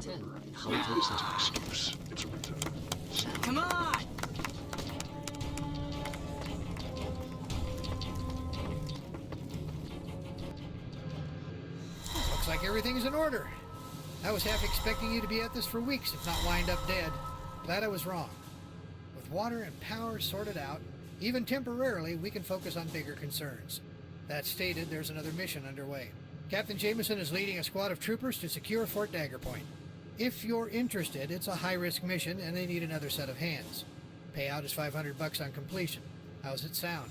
However, if one takes that as an excuse, it's a return. Come on! Looks like everything's in order. I was half expecting you to be at this for weeks, if not wind up dead. Glad I was wrong. With water and power sorted out, even temporarily, we can focus on bigger concerns. That stated, there's another mission underway. Captain Jameson is leading a squad of troopers to secure Fort Daggerpoint. If you're interested, it's a high-risk mission, and they need another set of hands. Payout is $500 on completion. How's it sound?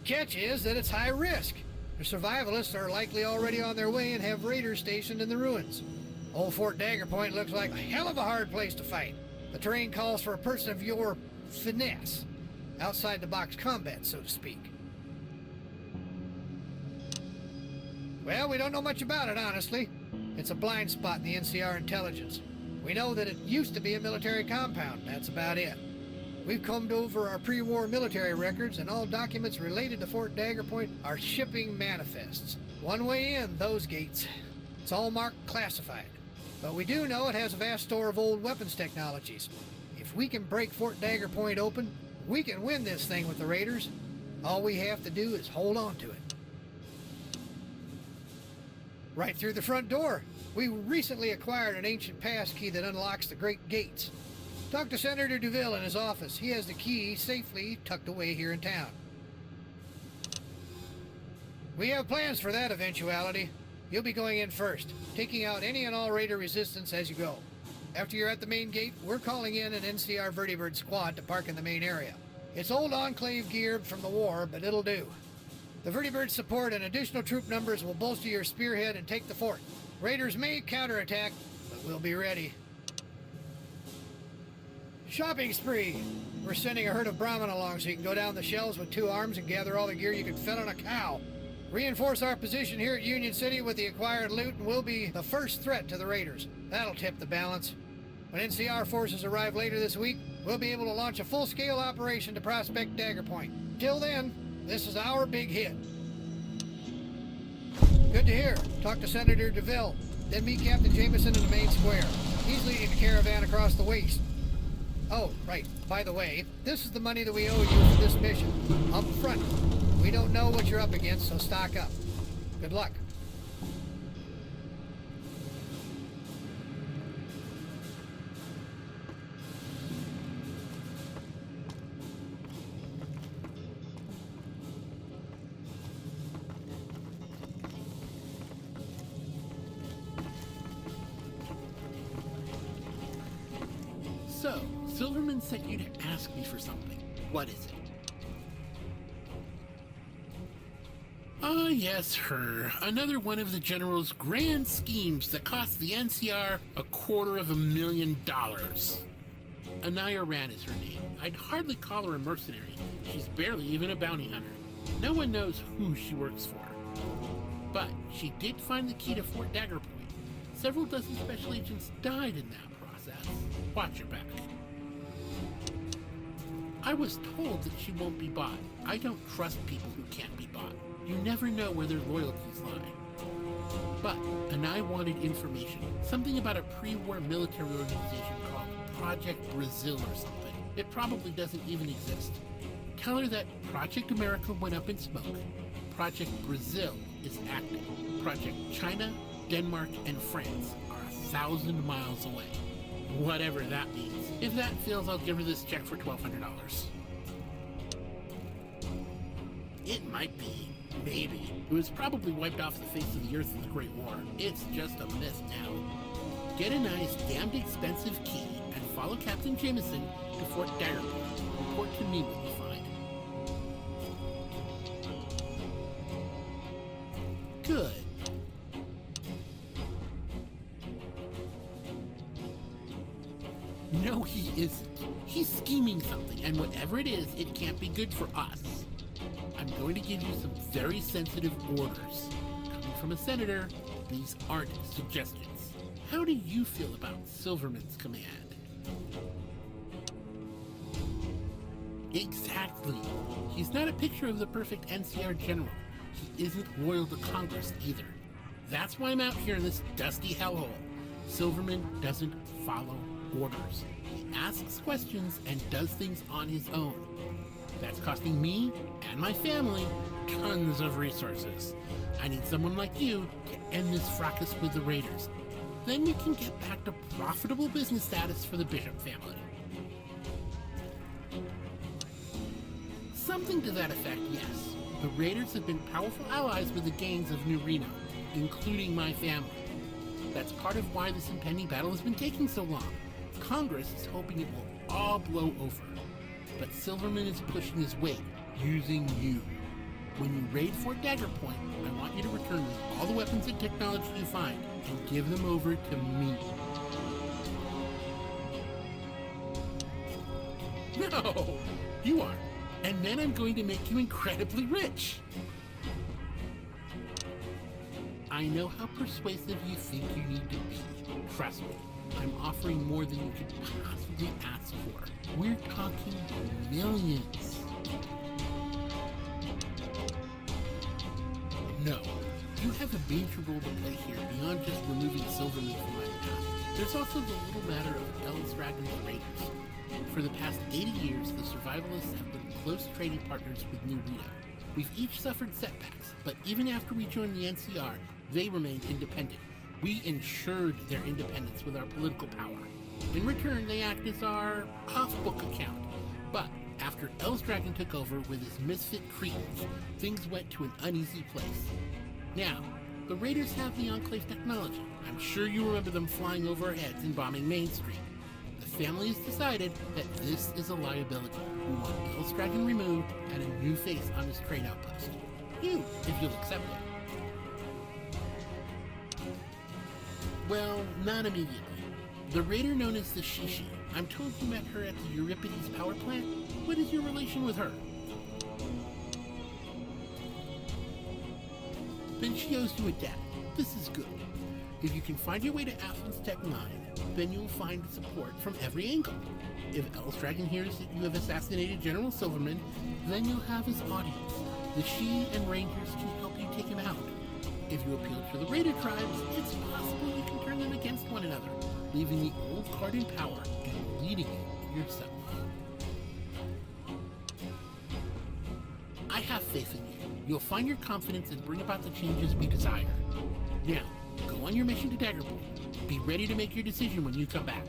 Catch is that it's high risk. The survivalists are likely already on their way and have raiders stationed in the ruins. Old Fort Daggerpoint looks like a hell of a hard place to fight. The terrain calls for a person of your finesse. Outside-the-box combat, so to speak. Well, we don't know much about it, honestly. It's a blind spot in the NCR intelligence. We know that it used to be a military compound. That's about it. We've combed over our pre-war military records, and all documents related to Fort Daggerpoint are shipping manifests. One way in, those gates. It's all marked classified. But we do know it has a vast store of old weapons technologies. If we can break Fort Daggerpoint open, we can win this thing with the raiders. All we have to do is hold on to it. Right through the front door. We recently acquired an ancient passkey that unlocks the great gates. Talk to Senator Duville in his office. He has the key safely tucked away here in town. We have plans for that eventuality. You'll be going in first, taking out any and all raider resistance as you go. After you're at the main gate, we're calling in an NCR Vertibird squad to park in the main area. It's old Enclave gear from the war, but it'll do. The Vertibird support and additional troop numbers will bolster your spearhead and take the fort. Raiders may counterattack, but we'll be ready. Shopping spree. We're sending a herd of Brahmin along so you can go down the shelves with 2 arms and gather all the gear you can fit on a cow. Reinforce our position here at Union City with the acquired loot and we'll be the first threat to the raiders. That'll tip the balance. When NCR forces arrive later this week, we'll be able to launch a full-scale operation to prospect Daggerpoint. Till then, this is our big hit. Good to hear. Talk to Senator Duville. Then meet Captain Jameson in the main square. He's leading the caravan across the waste. Oh, right. By the way, this is the money that we owe you for this mission. Up front. We don't know what you're up against, so stock up. Good luck. So, Silverman sent you to ask me for something. What is it? Ah, yes, her. Another one of the General's grand schemes that cost the NCR $250,000. Annai Oran is her name. I'd hardly call her a mercenary. She's barely even a bounty hunter. No one knows who she works for. But she did find the key to Fort Daggerpoint. Several dozen special agents died in that process. Watch your back. I was told that she won't be bought. I don't trust people who can't be bought. You never know where their loyalties lie. But Annai wanted information. Something about a pre-war military organization called Project Brazil or something. It probably doesn't even exist. Tell her that Project America went up in smoke. Project Brazil is active. Project China, Denmark, and France are 1,000 miles away. Whatever that means. If that fails, I'll give her this check for $1,200. It might be. Maybe. It was probably wiped off the face of the earth in the Great War. It's just a myth now. Get Annai's damned expensive key and follow Captain Jameson to Fort Daggerpoint. Report to me what you find. Good. No, he isn't. He's scheming something, and whatever it is, it can't be good for us. I'm going to give you some very sensitive orders. Coming from a senator, these aren't suggestions. How do you feel about Silverman's command? Exactly. He's not a picture of the perfect NCR general. he isn't loyal to Congress either. That's why I'm out here in this dusty hellhole. Silverman doesn't follow orders. He asks questions and does things on his own. That's costing me and my family tons of resources. I need someone like you to end this fracas with the Raiders. Then you can get back to profitable business status for the Bishop family. Something to that effect, yes. The Raiders have been powerful allies with the gangs of New Reno, including my family. That's part of why this impending battle has been taking so long. Congress is hoping it will all blow over. But Silverman is pushing his weight, using you. When you raid Fort Daggerpoint, I want you to return with all the weapons and technology you find, and give them over to me. No, you are. And then I'm going to make you incredibly rich. I know how persuasive you think you need to be. Trust me, I'm offering more than you could possibly ask for. We're talking millions. No, you have a major role to play here beyond just removing Silverman from my path. There's also the little matter of Ellis Dragon's Raiders. For the past 80 years, the survivalists have been close trading partners with New Reno. We've each suffered setbacks, but even after we joined the NCR, they remained independent. We ensured their independence with our political power. In return, they act as our off-book account. But after Dragon took over with his misfit Cretans, things went to an uneasy place. Now, the Raiders have the Enclave technology. I'm sure you remember them flying over our heads and bombing Main Street. The family has decided that this is a liability. We want Dragon removed and a new face on his trade outpost. You, if you'll accept it. Well, not immediately. The raider known as the Shishi. I'm told you met her at the Euripides power plant. What is your relation with her? Then she owes you a debt. This is good. If you can find your way to Athens Tech 9, then you'll find support from every angle. If Dragon hears that you have assassinated General Silverman, then you'll have his audience. The Shi and Rangers can help you take him out. If you appeal to the Raider tribes, it's possible you can turn them against one another, leaving the old card in power and leading it yourself. I have faith in you. You'll find your confidence and bring about the changes we desire. Now, go on your mission to Daggerpoint. Be ready to make your decision when you come back.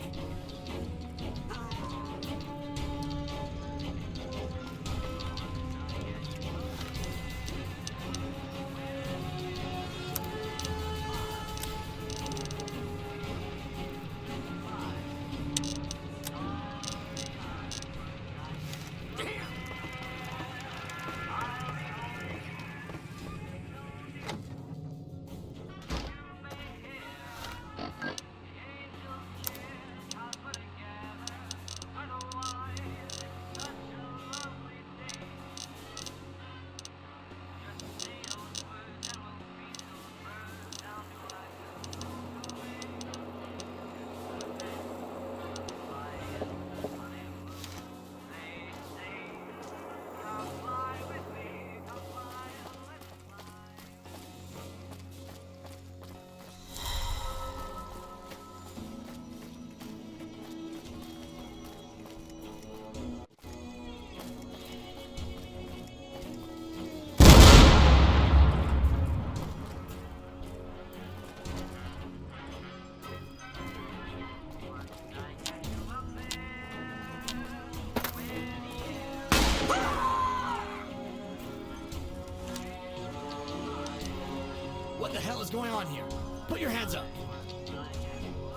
What the hell is going on here? Put your hands up!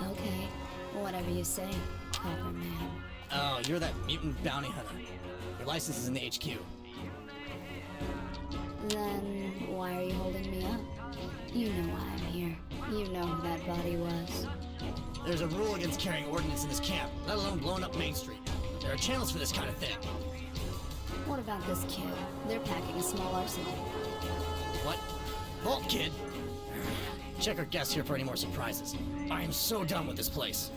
Okay, whatever you say, Copper Man. Oh, you're that mutant bounty hunter. Your license is in the HQ. Then why are you holding me up? You know why I'm here. You know who that body was. There's a rule against carrying ordnance in this camp, let alone blowing up Main Street. There are channels for this kind of thing. What about this kid? They're packing a small arsenal. What? Halt, kid! Check our guests here for any more surprises. I am so done with this place.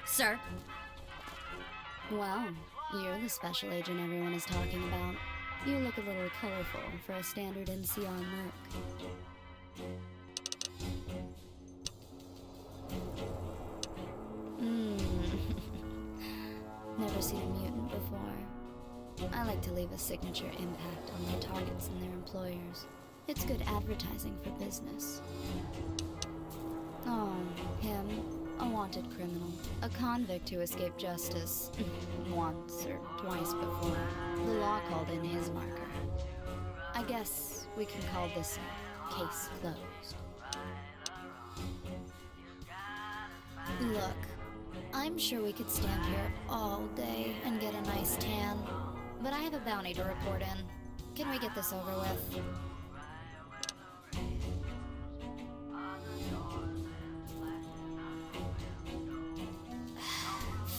Sir? Well, you're the special agent everyone is talking about. You look a little colorful for a standard NCR merc. Never seen a mutant before. I like to leave a signature impact on their targets and their employers. It's good advertising for business. Oh, him. A wanted criminal. A convict who escaped justice once or twice before. The law called in his marker. I guess we can call this case closed. Look, I'm sure we could stand here all day and get a nice tan, but I have a bounty to report in. Can we get this over with?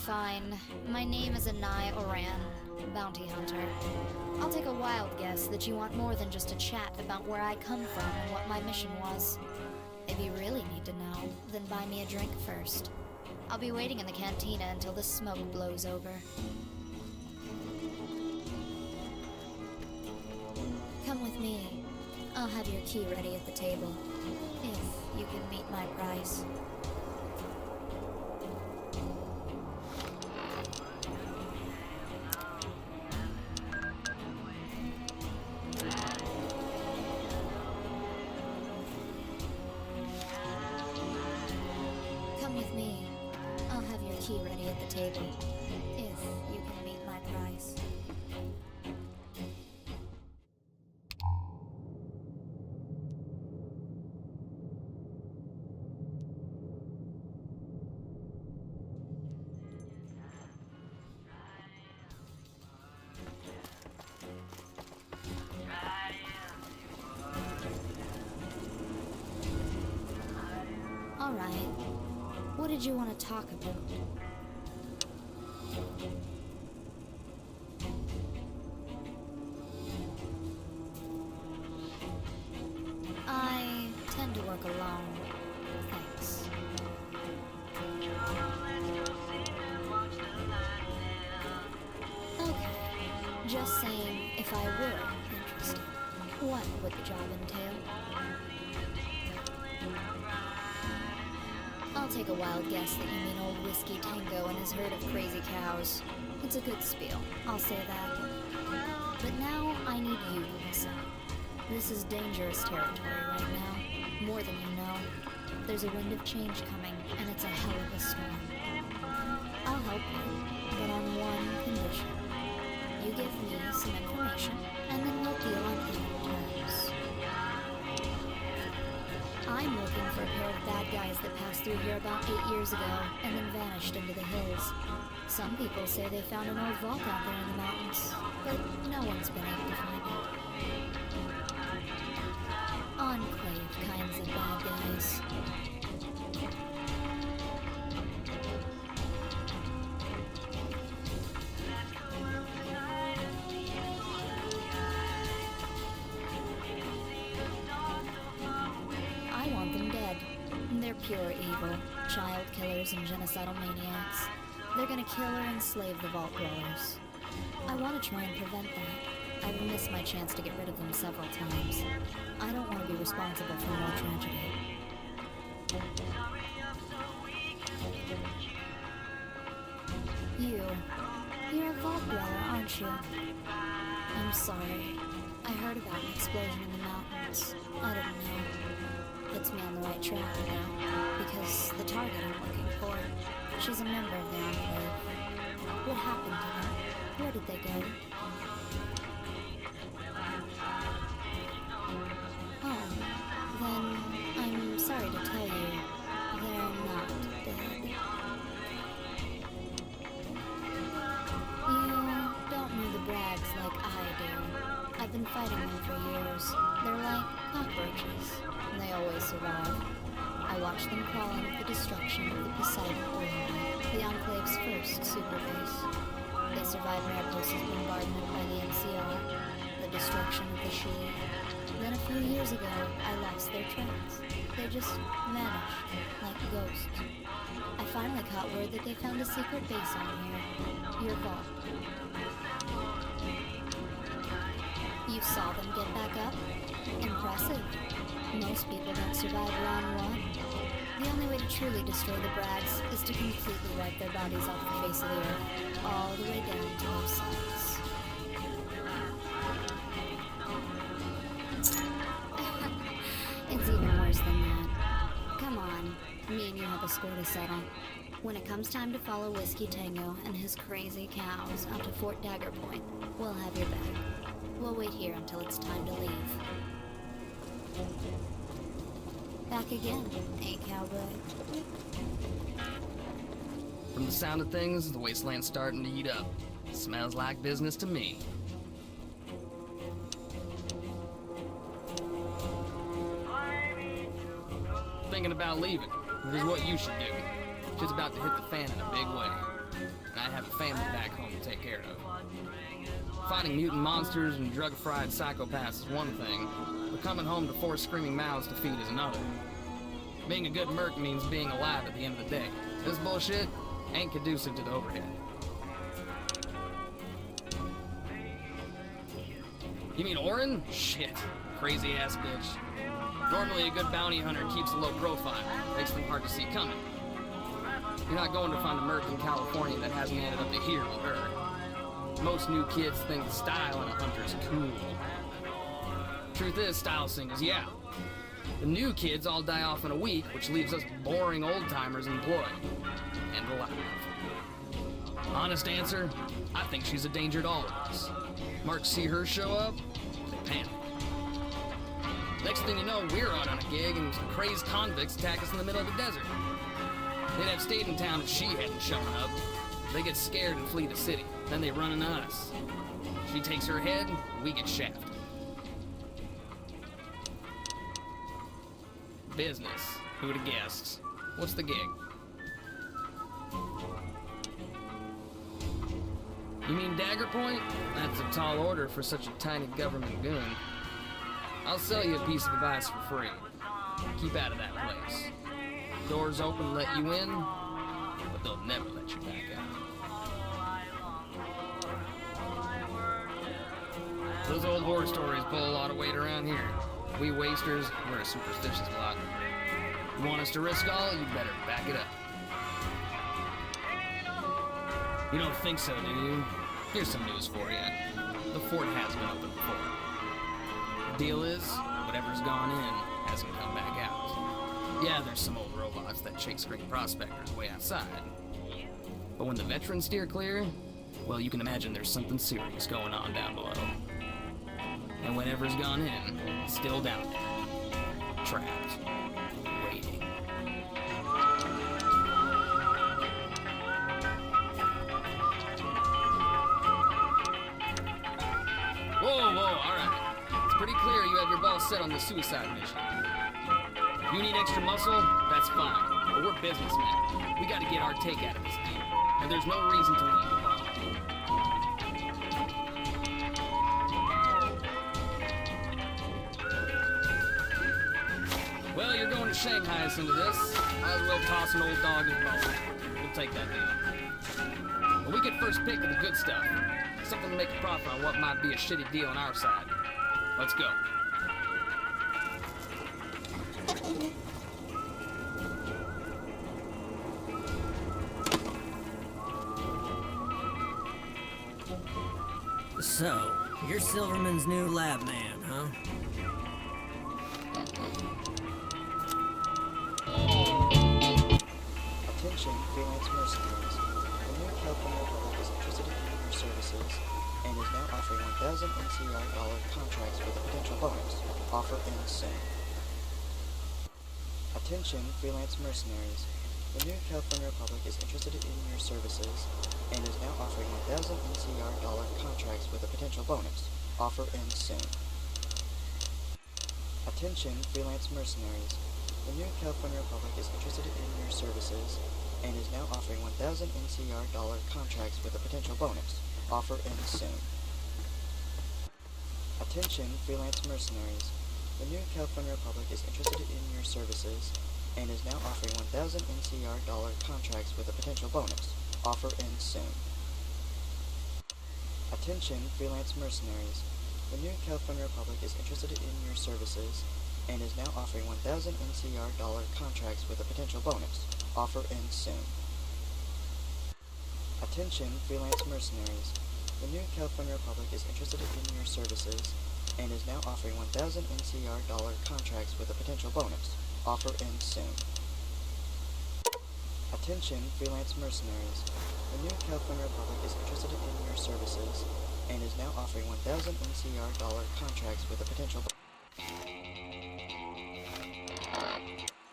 Fine. My name is Annai Oran, bounty hunter. I'll take a wild guess that you want more than just a chat about where I come from and what my mission was. If you really need to know, then buy me a drink first. I'll be waiting in the cantina until the smoke blows over. Come with me. I'll have your key ready at the table, if you can meet my price. Come with me. I'll have your key ready at the table, if you can meet my price. All right. What did you want to talk about? I tend to work alone. Thanks. Okay. Just saying, if I were interested, what would the job entail? I'll take a wild guess that you mean old Whiskey Tango and his herd of crazy cows. It's a good spiel, I'll say that. But now I need you to listen. This is dangerous territory right now, more than you know. There's a wind of change coming, and it's a hell of a storm. I'll help you, but on one condition. You give me some information, and then we'll deal on even terms. I'm looking for a pair of bad guys that passed through here about 8 years ago and then vanished into the hills. Some people say they found an old vault out there in the mountains, but no one's been able to find it. Enclave kinds of bad guys. I want them dead. They're pure evil, child killers and genocidal maniacs. They're gonna kill or enslave the Vault Dwellers. I want to try and prevent that. I've missed my chance to get rid of them several times. I don't want to be responsible for more tragedy. You're a Vault Dweller, aren't you? I'm sorry. I heard about an explosion in the mountains. I didn't know. Puts me on the right track now, because the target I'm looking for, she's a member of the Enclave. What happened to them? Where did they go? Oh, then I'm sorry to tell you, they're not dead. You don't know the Brags like I do. I've been fighting them for years. They're like cockroaches. They always survive. I watched them crawling at the destruction of the Poseidon Oran, the Enclave's first super base. They survived Mariposa's bombardment by the NCR, the destruction of the Shield. Then a few years ago, I lost their tracks. They just vanished, like ghosts. I finally caught word that they found a secret base on here, your vault. You saw them get back up? Impressive. Most people don't survive round one. The only way to truly destroy the Brags is to completely wipe their bodies off the face of the earth, all the way down to their cells. It's even worse than that. Come on, me and you have a score to settle. When it comes time to follow Whiskey Tango and his crazy cows out to Fort Daggerpoint, we'll have your back. We'll wait here until it's time to leave. Back again, eh, cowboy? From the sound of things, the wasteland's starting to heat up. Smells like business to me. Thinking about leaving. This is what you should do. Shit's about to hit the fan in a big way. And I have a family back home to take care of. Fighting mutant monsters and drug-fried psychopaths is one thing, but coming home to 4 screaming mouths to feed is another. Being a good merc means being alive at the end of the day. This bullshit ain't conducive to the overhead. You mean Oran? Shit. Crazy-ass bitch. Normally a good bounty hunter keeps a low profile. Makes them hard to see coming. You're not going to find a merc in California that hasn't ended up to here with her. Most new kids think style in a hunter's cool. Truth is, style singles, yeah. The new kids all die off in a week, which leaves us boring old-timers employed. And alive. Honest answer, I think she's a danger to all of us. Marks see her show up, they panic. Next thing you know, we're out on a gig and some crazed convicts attack us in the middle of the desert. They'd have stayed in town if she hadn't shown up. They get scared and flee the city. Then they run into us. She takes her head, we get shafted. Business. Who'd have guessed? What's the gig? You mean Daggerpoint? That's a tall order for such a tiny government goon. I'll sell you a piece of advice for free. Keep out of that place. Doors open let you in, but they'll never let you back out. Those old horror stories pull a lot of weight around here. We wasters, we're a superstitious lot. You want us to risk all, you better back it up. You don't think so, do you? Here's some news for you. The fort has been open before. The deal is, whatever's gone in hasn't come back out. Yeah, there's some old robots that chase screen prospectors way outside. But when the veterans steer clear, well, you can imagine there's something serious going on down below. And whatever's gone in, it's still down there. Trapped. Waiting. Whoa, alright. It's pretty clear you have your balls set on the suicide mission. If you need extra muscle, that's fine. But we're businessmen. We gotta get our take out of this deal. And there's no reason to leave the ball. Well, you're going to Shanghai us into this. Might as well toss an old dog as bone. We'll take that deal. But we get first pick of the good stuff. Something to make a profit on what might be a shitty deal on our side. Let's go. So, you're Silverman's new lab man, huh? Attention, freelance mercenaries. The new California Republic is interested in your services and is now offering 1,000 NCR dollar contracts with a potential bonus. Offer ends soon. Attention, freelance mercenaries. The new California Republic is interested in your services and is now offering 1,000 NCR dollar contracts with a potential bonus. Offer ends soon. Attention, freelance mercenaries. The new California Republic is interested in your services and is now offering 1,000 NCR dollar contracts with a potential bonus. Offer ends soon. Attention, freelance mercenaries. The new California Republic is interested in your services and is now offering 1,000 NCR dollar contracts with a potential bonus. Offer ends soon. Attention, freelance mercenaries. The new California Republic is interested in your services and is now offering 1,000 NCR dollar contracts with a potential bonus. Offer ends soon. Attention, freelance mercenaries. The new California Republic is interested in your services and is now offering 1,000 NCR dollar contracts with a potential bonus. Offer ends soon. Attention, freelance mercenaries. The new California Republic is interested in your services and is now offering 1,000 NCR dollar contracts with a potential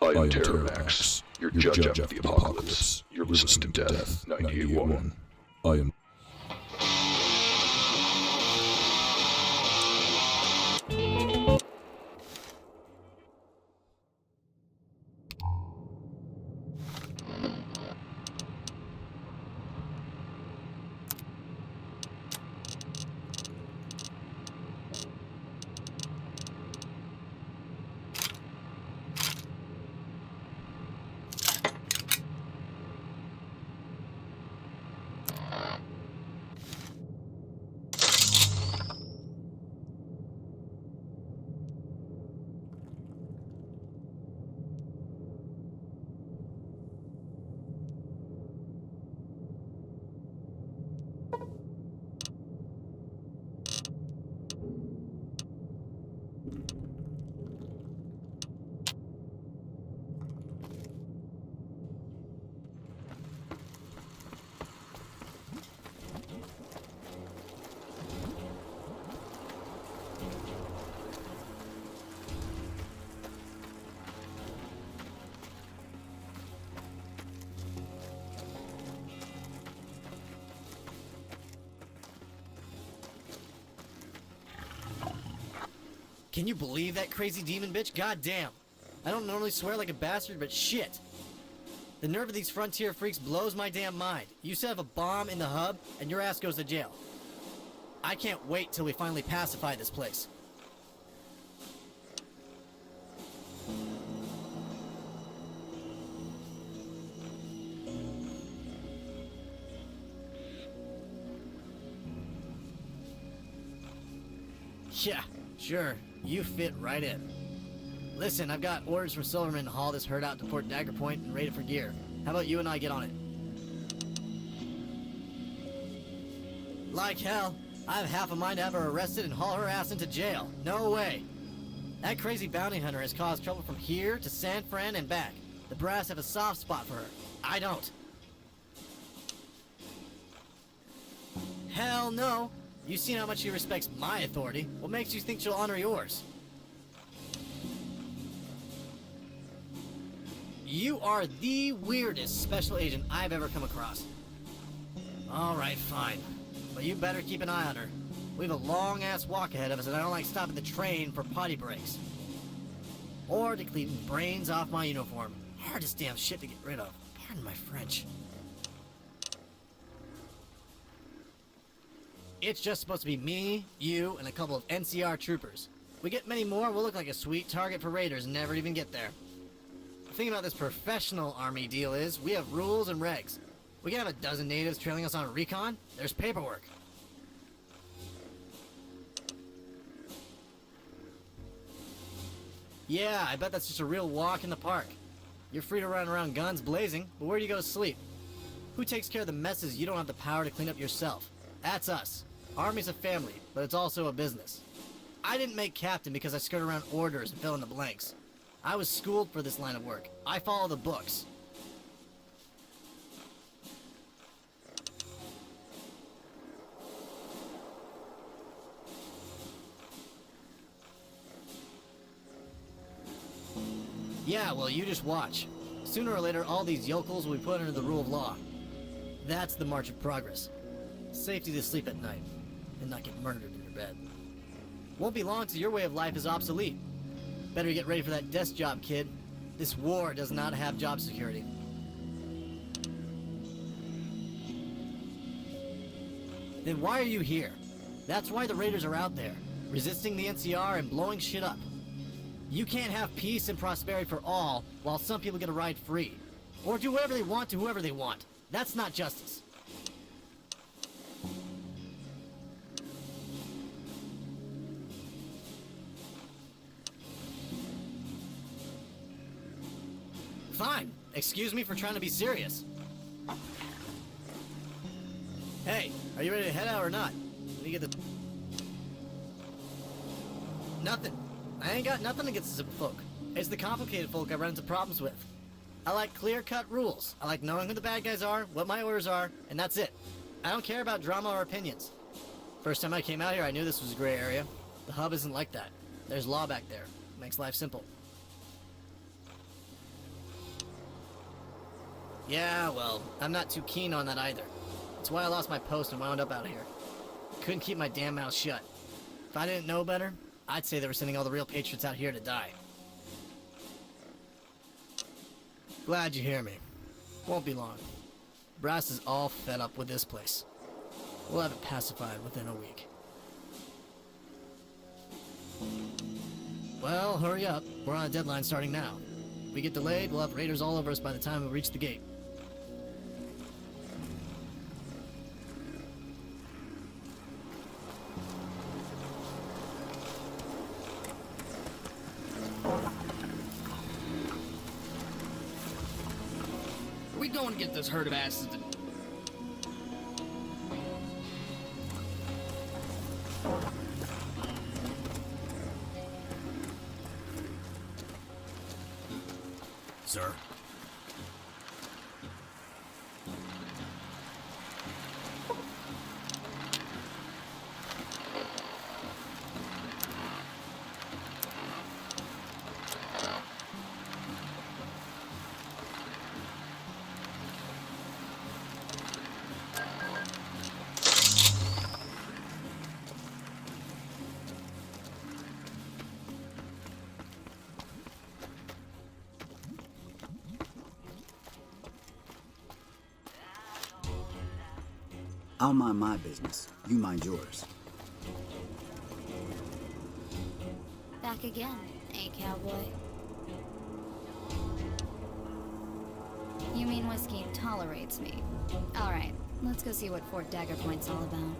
I am Terramax, your judge of the apocalypse. You're listening to Death 98.1. I am... Can you believe that crazy demon bitch? Goddamn. I don't normally swear like a bastard, but shit. The nerve of these frontier freaks blows my damn mind. You set up a bomb in the hub, and your ass goes to jail. I can't wait till we finally pacify this place. Yeah, sure. You fit right in. Listen, I've got orders from Silverman to haul this herd out to Port Daggerpoint and raid it for gear. How about you and I get on it? Like hell. I have half a mind to have her arrested and haul her ass into jail. No way. That crazy bounty hunter has caused trouble from here to San Fran and back. The brass have a soft spot for her. I don't. Hell no. You've seen how much she respects my authority. What makes you think she'll honor yours? You are the weirdest special agent I've ever come across. Alright, fine. But you better keep an eye on her. We have a long-ass walk ahead of us, and I don't like stopping the train for potty breaks. Or to clean brains off my uniform. Hardest damn shit to get rid of. Pardon my French. It's just supposed to be me, you, and a couple of NCR troopers. We get many more, we'll look like a sweet target for raiders and never even get there. The thing about this professional army deal is, we have rules and regs. We can have a dozen natives trailing us on recon. There's paperwork. Yeah, I bet that's just a real walk in the park. You're free to run around guns blazing, but where do you go to sleep? Who takes care of the messes you don't have the power to clean up yourself? That's us. Army's a family, but it's also a business. I didn't make captain because I skirt around orders and fill in the blanks. I was schooled for this line of work. I follow the books. Yeah, well, you just watch. Sooner or later, all these yokels will be put under the rule of law. That's the march of progress. Safety to sleep at night, and not get murdered in your bed. Won't be long till your way of life is obsolete. Better get ready for that desk job, kid. This war does not have job security. Then why are you here? That's why the raiders are out there, resisting the NCR and blowing shit up. You can't have peace and prosperity for all, while some people get a ride free. Or do whatever they want to whoever they want. That's not justice. Fine. Excuse me for trying to be serious. Hey, are you ready to head out or not? Let me get the... Nothing. I ain't got nothing against the simple folk. It's the complicated folk I run into problems with. I like clear-cut rules. I like knowing who the bad guys are, what my orders are, and that's it. I don't care about drama or opinions. First time I came out here, I knew this was a gray area. The hub isn't like that. There's law back there. Makes life simple. Yeah, well, I'm not too keen on that either. That's why I lost my post and wound up out here. Couldn't keep my damn mouth shut. If I didn't know better, I'd say they were sending all the real patriots out here to die. Glad you hear me. Won't be long. Brass is all fed up with this place. We'll have it pacified within a week. Well, hurry up. We're on a deadline starting now. If we get delayed, we'll have raiders all over us by the time we reach the gate. Are we going to get this herd of asses to... Sir? I'll mind my business. You mind yours. Back again, eh, cowboy? You mean whiskey tolerates me? Alright, let's go see what Fort Daggerpoint's all about.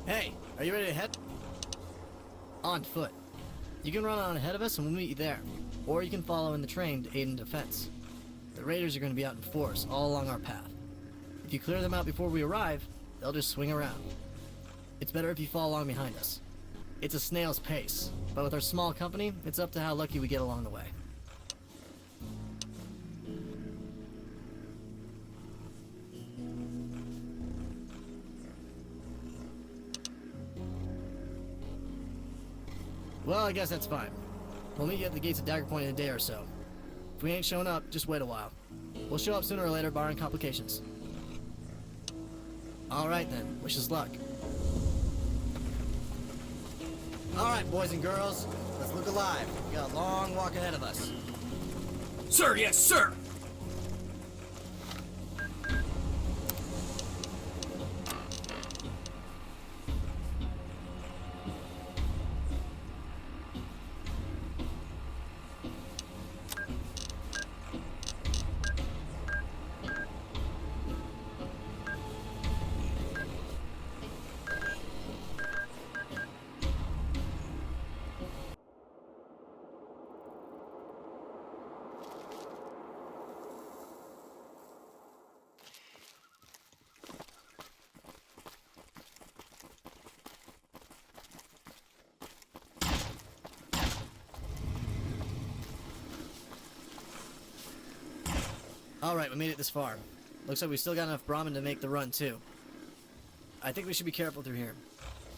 Hey, are you ready to head? On foot. You can run on ahead of us and we'll meet you there. Or you can follow in the train to aid in defense. The raiders are going to be out in force all along our path. If you clear them out before we arrive, they'll just swing around. It's better if you follow along behind us. It's a snail's pace, but with our small company, it's up to how lucky we get along the way. Well, I guess that's fine. We'll meet you at the gates of Daggerpoint in a day or so. If we ain't shown up, just wait a while. We'll show up sooner or later, barring complications. Alright then, wish us luck. Alright, boys and girls, let's look alive. We got a long walk ahead of us. Sir, yes, sir! Alright, we made it this far. Looks like we still got enough Brahmin to make the run, too. I think we should be careful through here.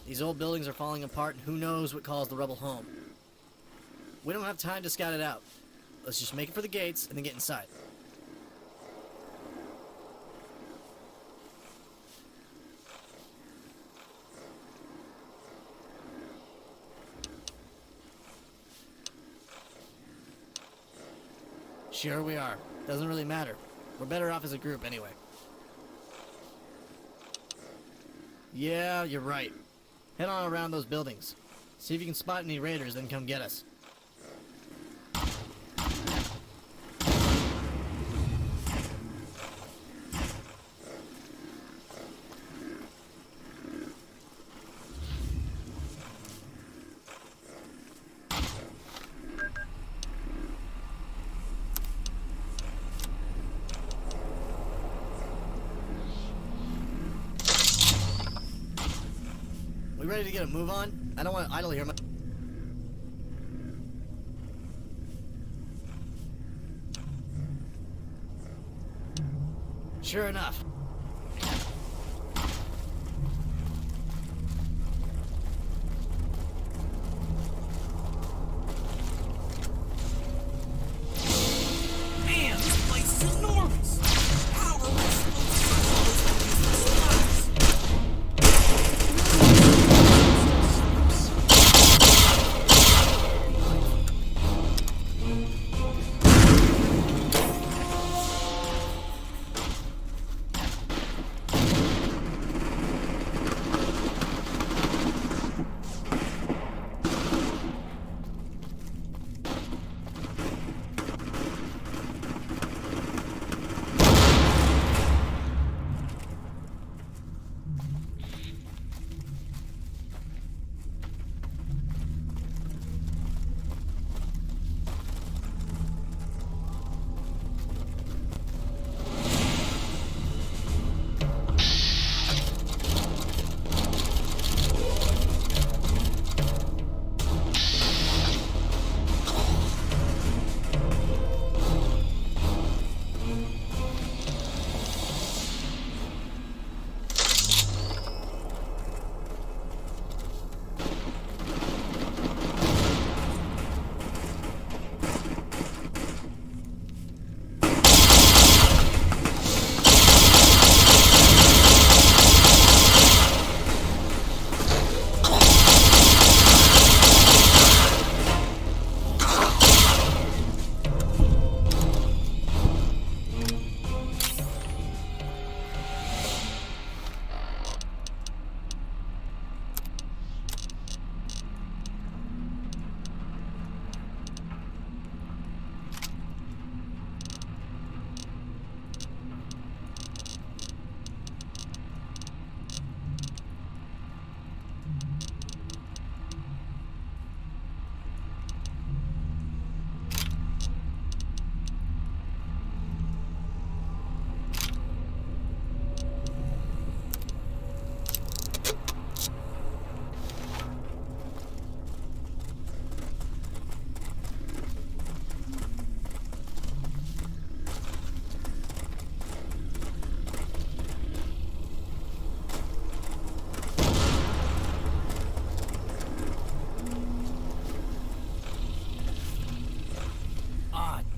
These old buildings are falling apart, and who knows what calls the rebel home. We don't have time to scout it out. Let's just make it for the gates and then get inside. Sure we are. Doesn't really matter. We're better off as a group anyway. Yeah, you're right. Head on around those buildings. See if you can spot any raiders, then come get us. We ready to get a move on? I don't want to idle here. Sure enough. Man, this place is enormous! How are we supposed to find all those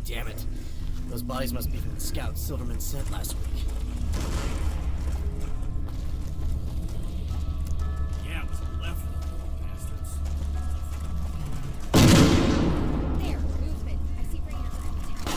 Damn it. Those bodies must be from the scouts Silverman sent last week. Yeah, it was left, bastards. There, movement. I see raiders around town.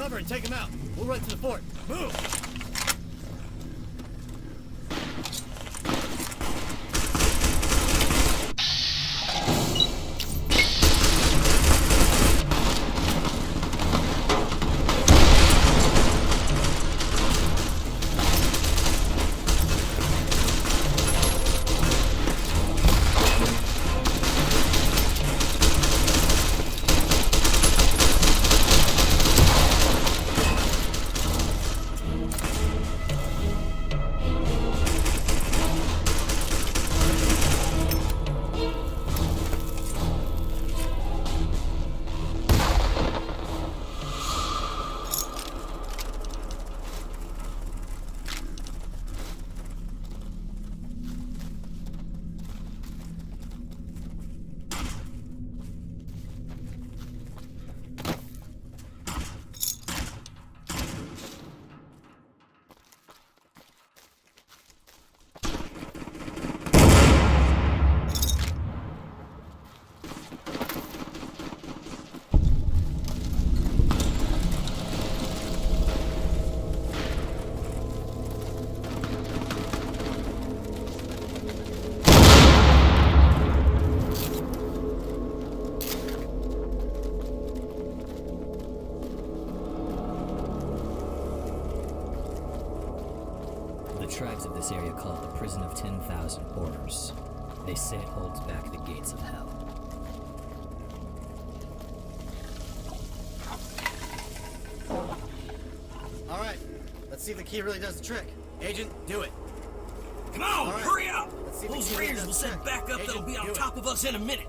cover and take him out. We'll run to the fort. Move! Tribes of this area call it the Prison of 10,000 Horrors. They say it holds back the gates of hell. Alright, let's see if the key really does the trick. Agent, do it. Come on, All right. hurry up! Let's see if the Those key really raiders does will the send trick. back up that'll Agent, be on do it. top of us in a minute.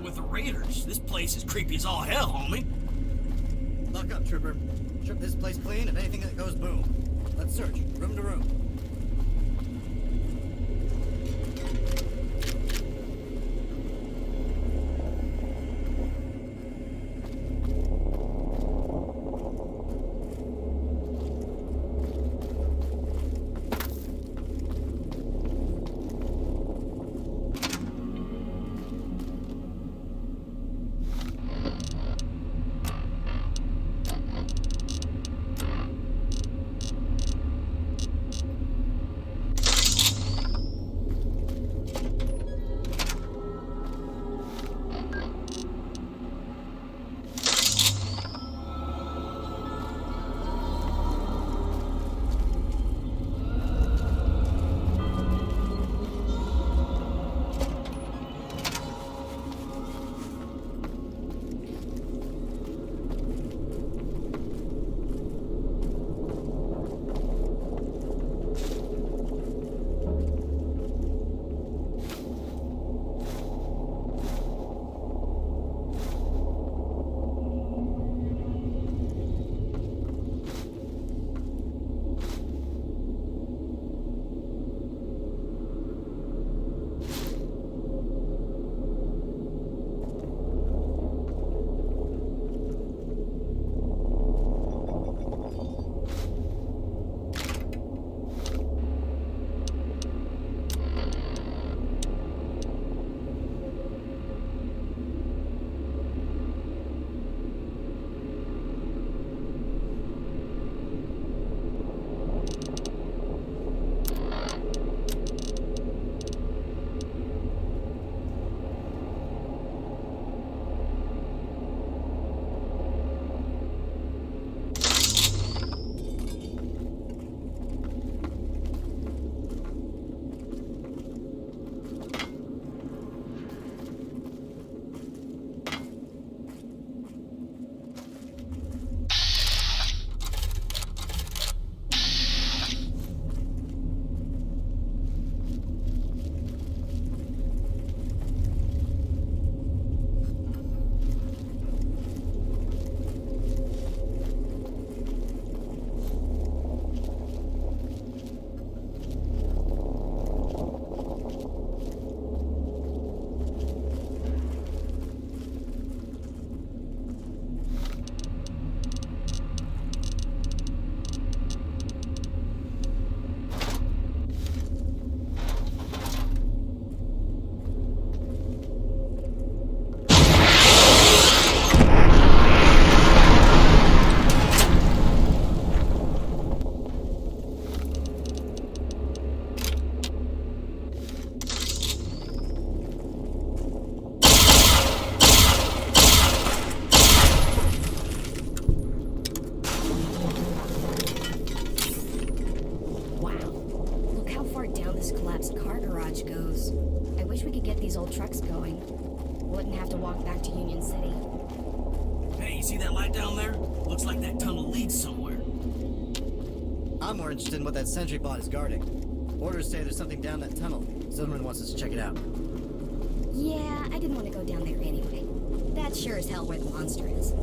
With the raiders. This place is creepy as all hell, homie. Lock up, trooper. Strip this place clean of anything that goes boom. Let's search, room to room. this collapsed car garage goes. I wish we could get these old trucks going. Wouldn't have to walk back to Union City. Hey, you see that light down there? Looks like that tunnel leads somewhere. I'm more interested in what that sentry bot is guarding. Orders say there's something down that tunnel. Silverman wants us to check it out. Yeah, I didn't want to go down there anyway. That's sure as hell where the monster is.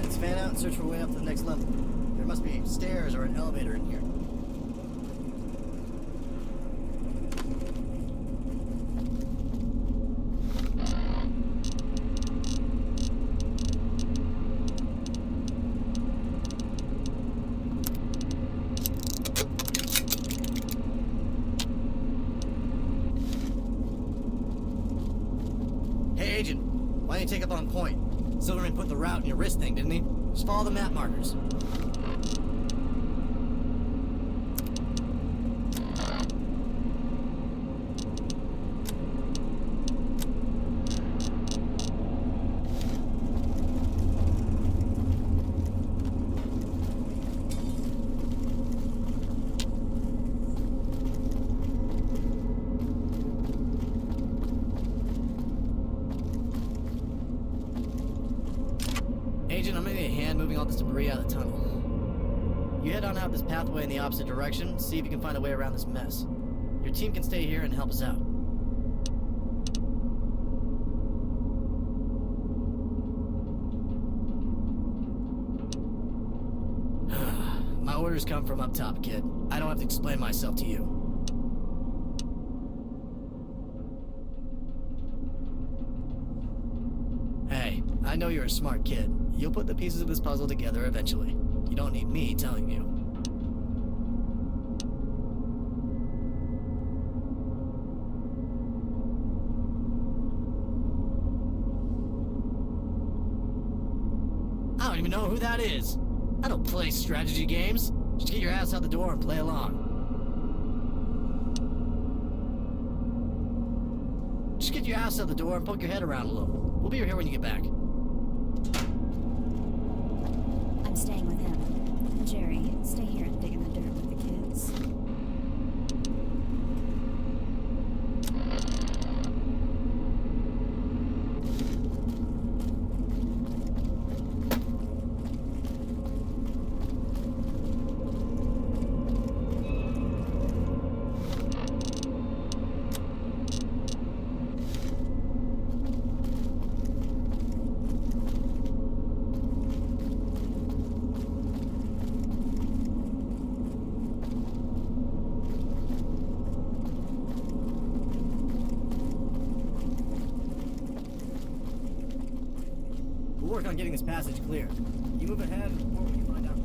Let's fan out and search for a way up to the next level. There must be stairs or an elevator in here. Hey, Agent. Why don't you take up on point? Silverman put the route in your wrist thing, didn't he? Just follow the map markers. Agent, I'm gonna need a hand moving all this debris out of the tunnel. You head on out this pathway in the opposite direction, see if you can find a way around this mess. Your team can stay here and help us out. My orders come from up top, kid. I don't have to explain myself to you. Hey, I know you're a smart kid. You'll put the pieces of this puzzle together eventually. You don't need me telling you. I don't even know who that is. I don't play strategy games. Just get your ass out the door and play along. Just get your ass out the door and poke your head around a little. We'll be here when you get back. I'm staying with him. Jerri, stay here and dig in the dirt with the kids. We'll work on getting this passage clear. You move ahead and report what you find out.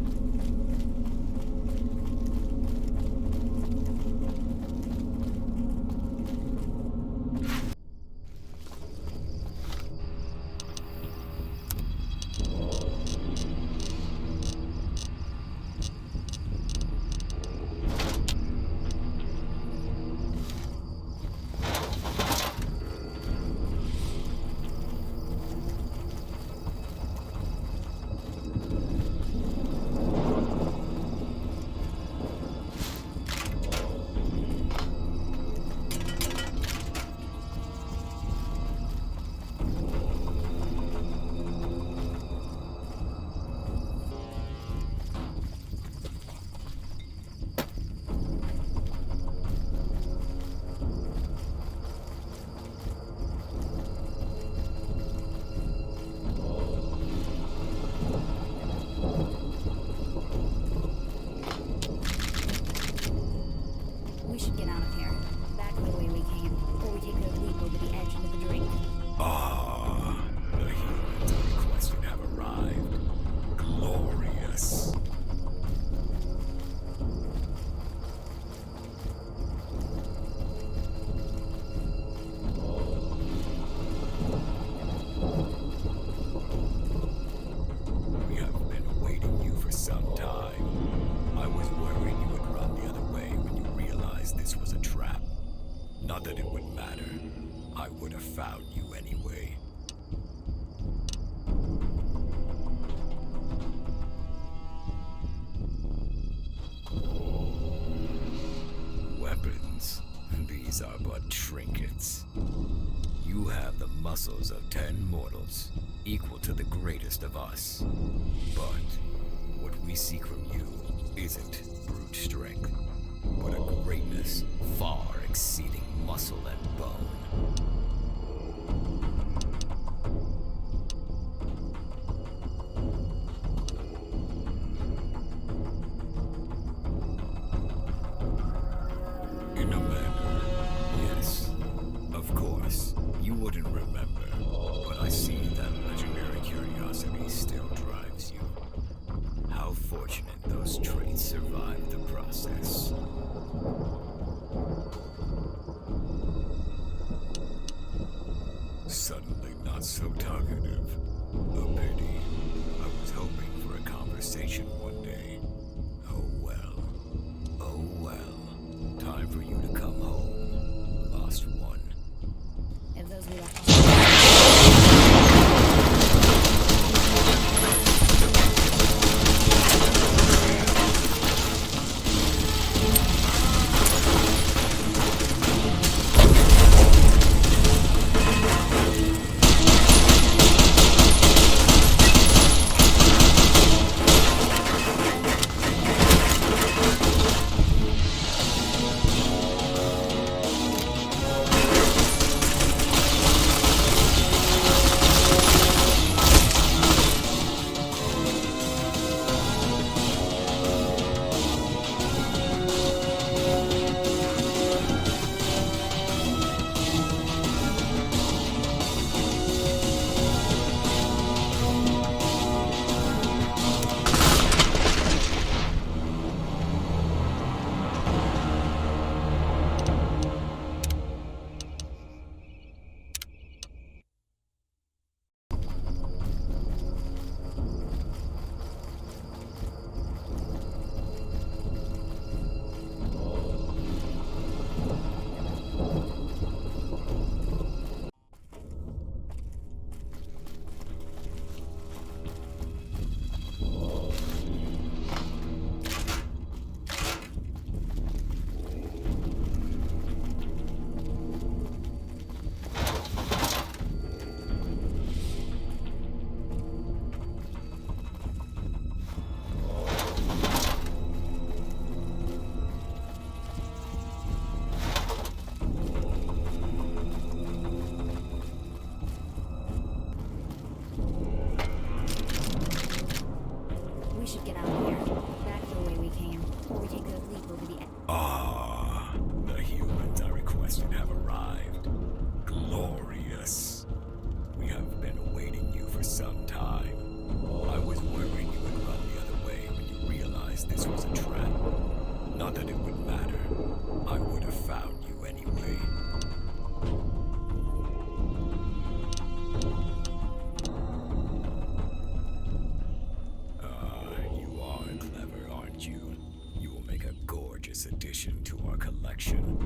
We should get out of here. Back the way we came, or we take a leap over the edge into the drink. Ah, the humans on quest have arrived. Glorious. We have been awaiting you for some time. I was worried you would run the other way when you realized this was a trap. Not that it would matter. I would have found you anyway. Weapons. These are but trinkets. You have the muscles of 10 mortals, equal to the greatest of us. But what we seek from you isn't brute strength, but a greatness far exceeding muscle and bone. curiosity still drives you. How fortunate those traits survived the process. Suddenly not so talkative. A pity. I was hoping for a conversation one day. Oh well. Oh well. Time for you to come home. Lost one. If those we left addition to our collection.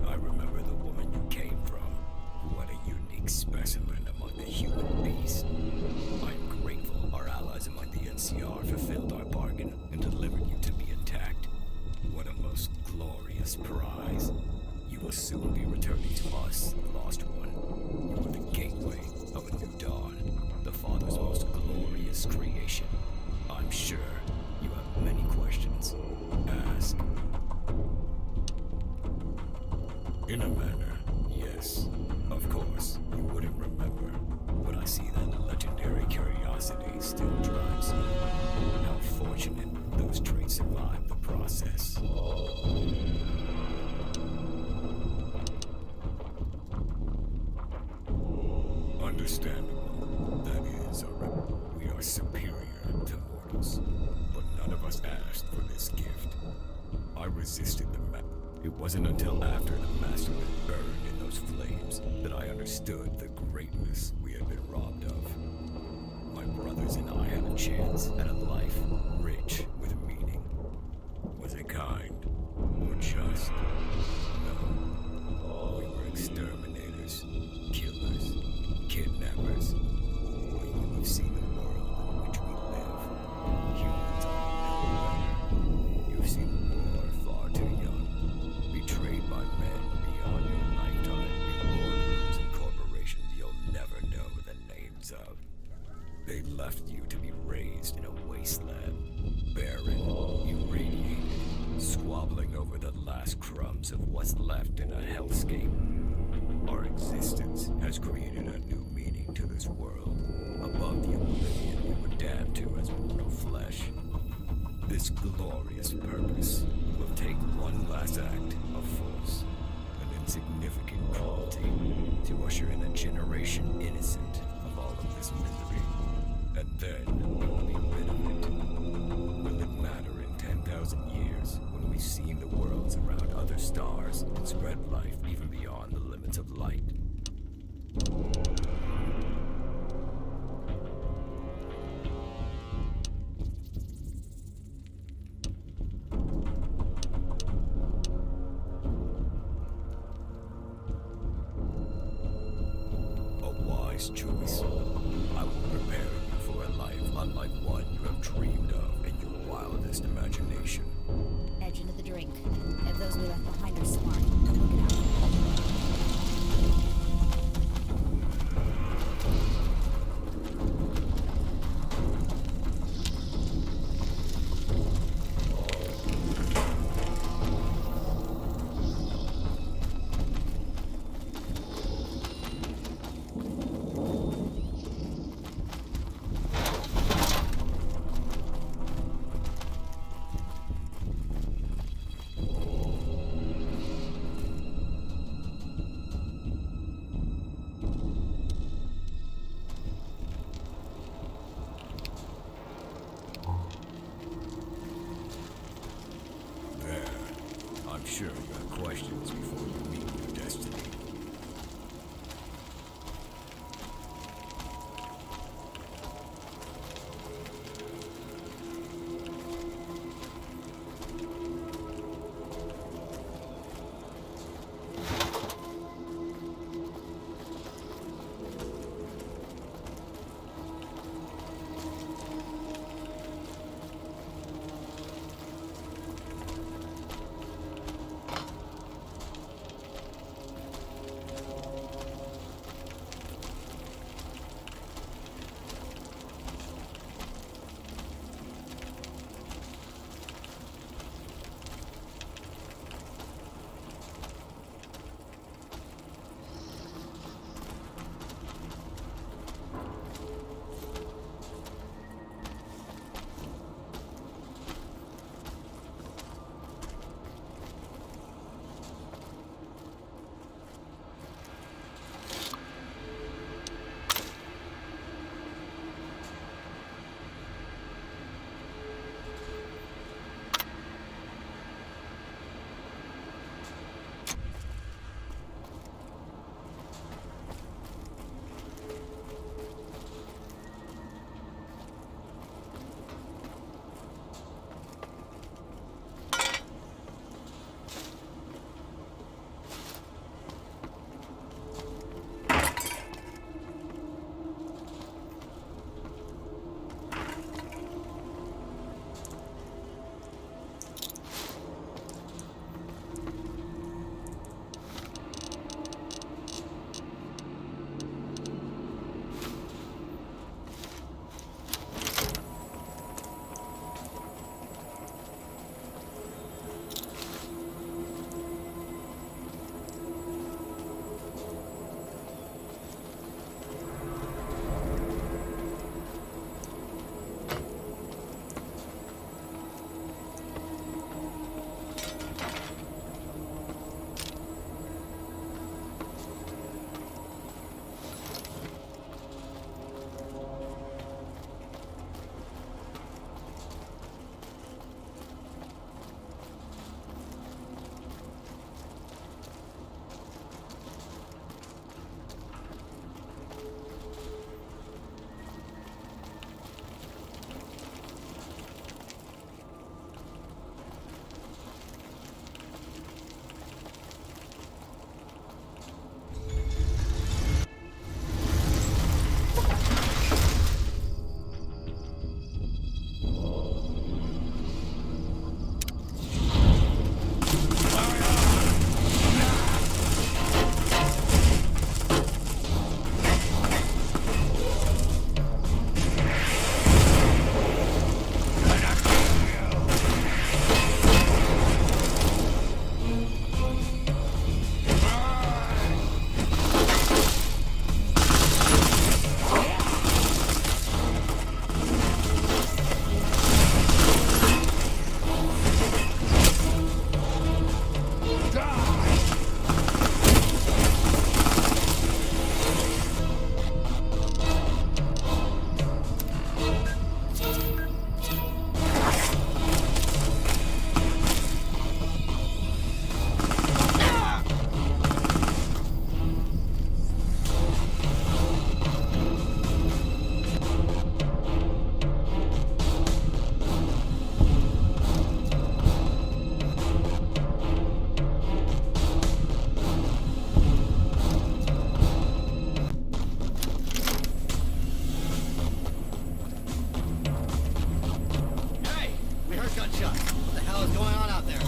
I remember the woman you came from. What a unique specimen among the human beast. I'm grateful our allies among the NCR fulfilled our bargain and delivered you to me intact. What a most glorious prize. You will soon be returning to us, the Lost One. You are the gateway of a new dawn, the Father's most glorious creation. I'm sure you have many questions. Ask. In a manner, yes. Of course, you wouldn't remember, but I see that legendary curiosity still drives you. How fortunate those traits survived the process. Understandable. That is, we are superior to mortals, but none of us asked for this gift. I resisted the It wasn't until after the master had burned in those flames that I understood the greatness we had been robbed of. My brothers and I had a chance at a life rich with meaning. Was it kind or just? No. We were exterminators, killers, kidnappers. But you have seen the world in which we live. Humans are no. You've seen war far too young. Betrayed by men beyond your lifetime in boardrooms and corporations you'll never know the names of. They left you to be raised in a wasteland, barren, irradiated, squabbling over the last crumbs of what's left in a hellscape. Our existence has created a new meaning to this world, above the oblivion we were damned to as mortal flesh. This glorious purpose will take one last act of force, an insignificant cruelty, to usher in a generation innocent of all of this misery. And stars and spread life even beyond the limits of light. Choice. I will prepare you for a life unlike one you have dreamed of in your wildest imagination. Edge into the drink. If those we left behind are smart, I'm looking out for them. Sure, you have questions before you meet your destiny. hell is going on out there?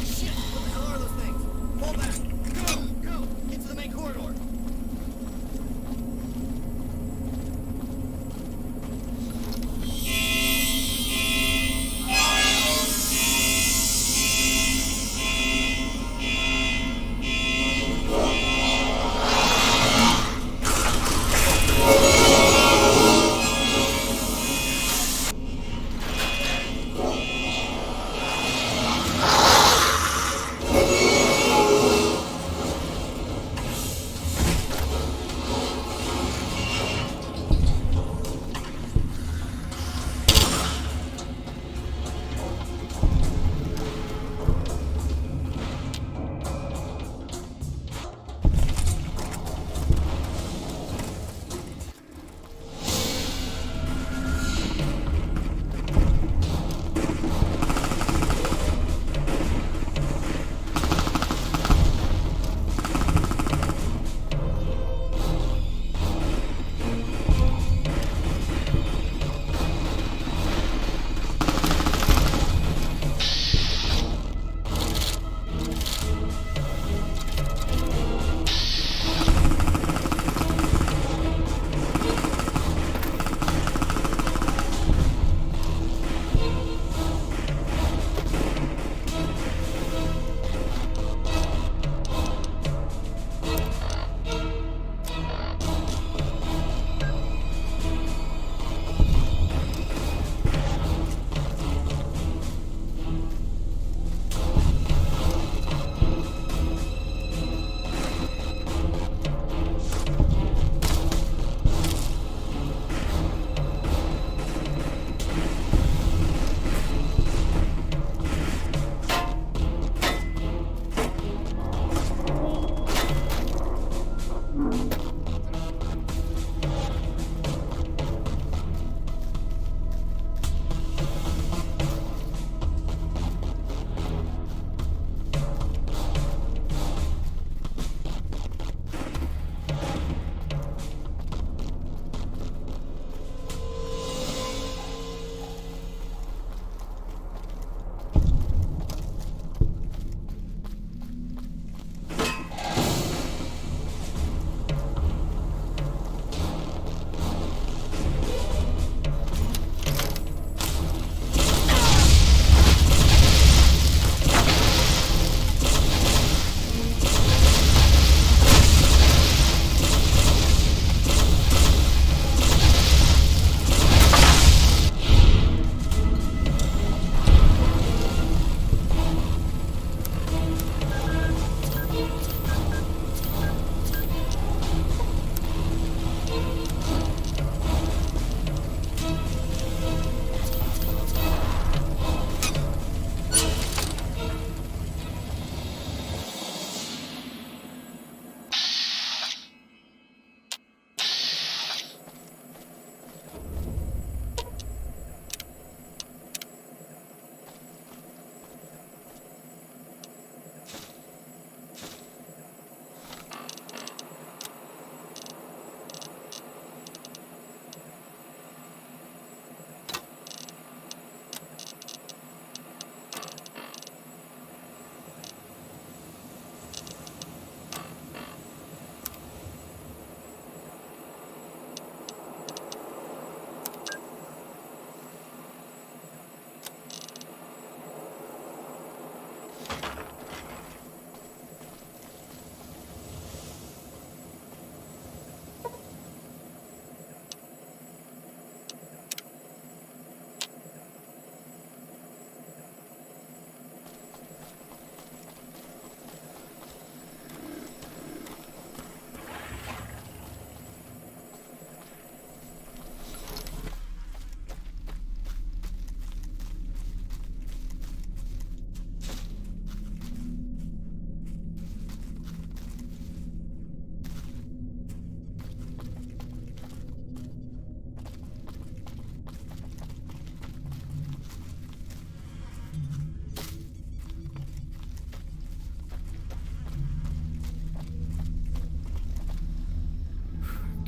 Shit! What the hell are those things? Pull back! Go! Get to the main corridor! Oh!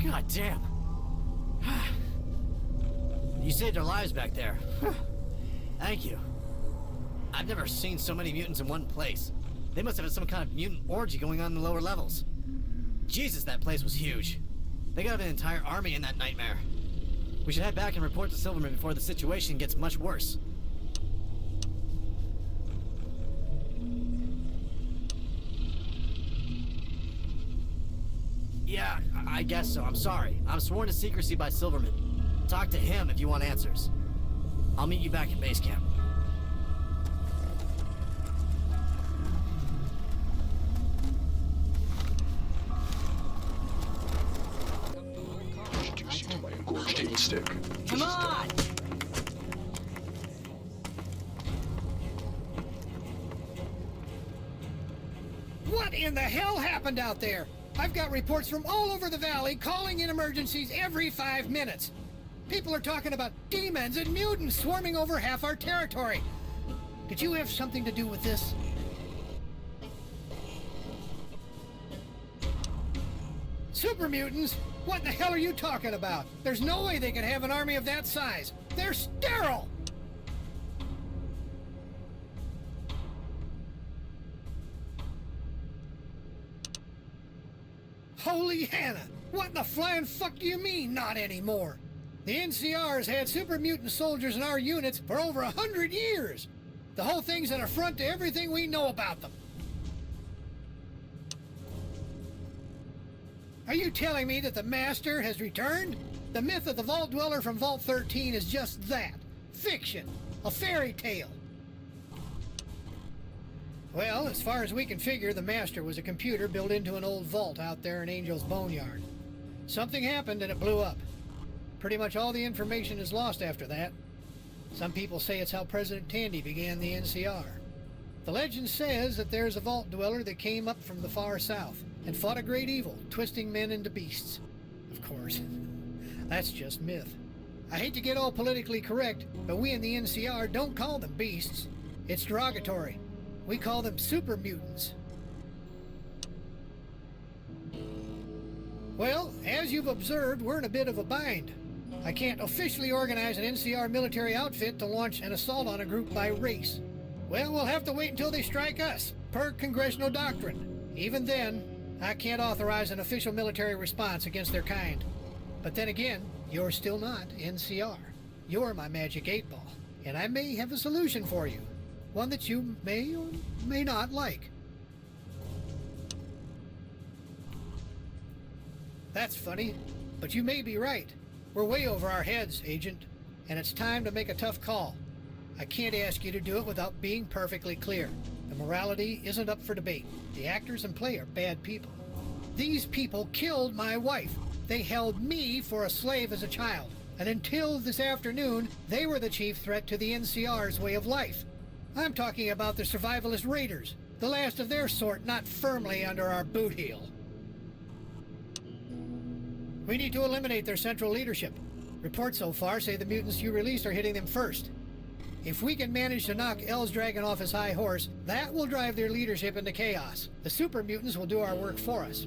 God damn. You saved our lives back there. Thank you. I've never seen so many mutants in one place. They must have had some kind of mutant orgy going on in the lower levels. Jesus, that place was huge. They got an entire army in that nightmare. We should head back and report to Silverman before the situation gets much worse. Yeah, I guess so. I'm sorry. I'm sworn to secrecy by Silverman. Talk to him if you want answers. I'll meet you back at base camp. Come on! What in the hell happened out there? I've got reports from all over the valley calling in emergencies every 5 minutes. People are talking about demons and mutants swarming over half our territory. Did you have something to do with this? Super mutants? What in the hell are you talking about? There's no way they could have an army of that size. They're sterile! Holy Hannah! What in the flying fuck do you mean, not anymore? The NCR's had super mutant soldiers in our units for over 100 years. The whole thing's an affront to everything we know about them. Are you telling me that the Master has returned? The myth of the Vault Dweller from Vault 13 is just that. Fiction. A fairy tale. Well, as far as we can figure, the Master was a computer built into an old vault out there in Angel's Boneyard. Something happened and it blew up. Pretty much all the information is lost after that. Some people say it's how President Tandy began the NCR. The legend says that there's a Vault Dweller that came up from the far south and fought a great evil, twisting men into beasts. Of course, that's just myth. I hate to get all politically correct, but we in the NCR don't call them beasts. It's derogatory. We call them super mutants. Well, as you've observed, we're in a bit of a bind. I can't officially organize an NCR military outfit to launch an assault on a group by race. Well, we'll have to wait until they strike us, per congressional doctrine. Even then, I can't authorize an official military response against their kind. But then again, you're still not NCR. You're my magic 8-ball, and I may have a solution for you. One that you may or may not like. That's funny, but you may be right. We're way over our heads, Agent, and it's time to make a tough call. I can't ask you to do it without being perfectly clear. The morality isn't up for debate. The actors in play are bad people. These people killed my wife. They held me for a slave as a child. And until this afternoon, they were the chief threat to the NCR's way of life. I'm talking about the survivalist raiders, the last of their sort not firmly under our boot heel. We need to eliminate their central leadership. Reports so far say the mutants you released are hitting them first. If we can manage to knock Dragon off his high horse, that will drive their leadership into chaos. The super mutants will do our work for us.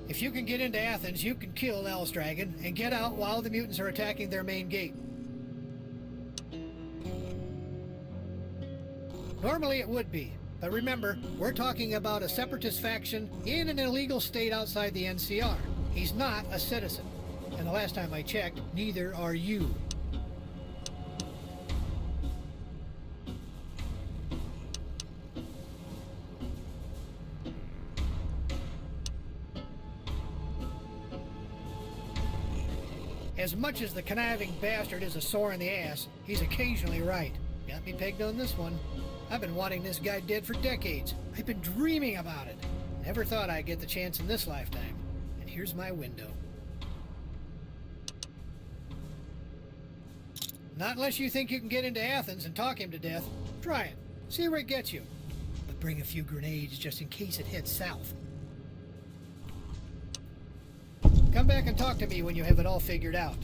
If you can get into Athens, you can kill Dragon and get out while the mutants are attacking their main gate. Normally it would be, but remember, we're talking about a separatist faction in an illegal state outside the NCR. He's not a citizen. And the last time I checked, neither are you. As much as the conniving bastard is a sore in the ass, he's occasionally right. Got me pegged on this one. I've been wanting this guy dead for decades. I've been dreaming about it. Never thought I'd get the chance in this lifetime. And here's my window. Not unless you think you can get into Athens and talk him to death. Try it. See where it gets you. But bring a few grenades just in case it heads south. Come back and talk to me when you have it all figured out.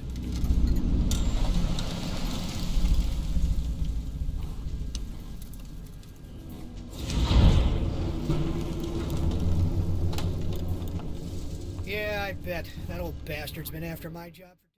Yeah, I bet. That old bastard's been after my job for